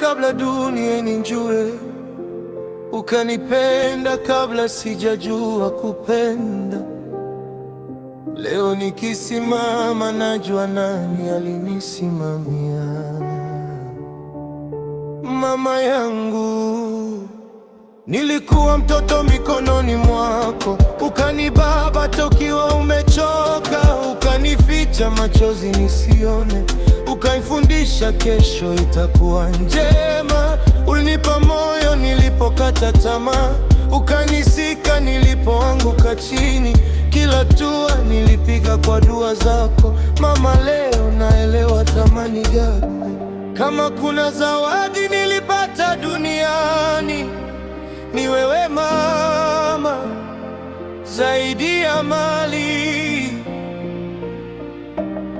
kabla dunia inijue, ukanipenda kabla sijajua kupenda. Leo nikisimama najua nani alinisimamia. Mama yangu, nilikuwa mtoto mikononi mwako, ukanibaba tokiwa umechoka, ukanificha machozi nisione, ukanifundisha kesho itakuwa njema. Ulinipa moyo nilipokata tamaa, ukanisika nilipoanguka chini. Kila hatua nilipiga kwa dua zako. Mama, leo naelewa thamani gani. Kama kuna zawadi nilipata duniani, ni wewe mama, zaidi ya mali.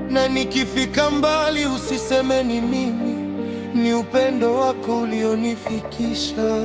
Na nikifika mbali usiseme ni mimi, ni upendo wako ulionifikisha.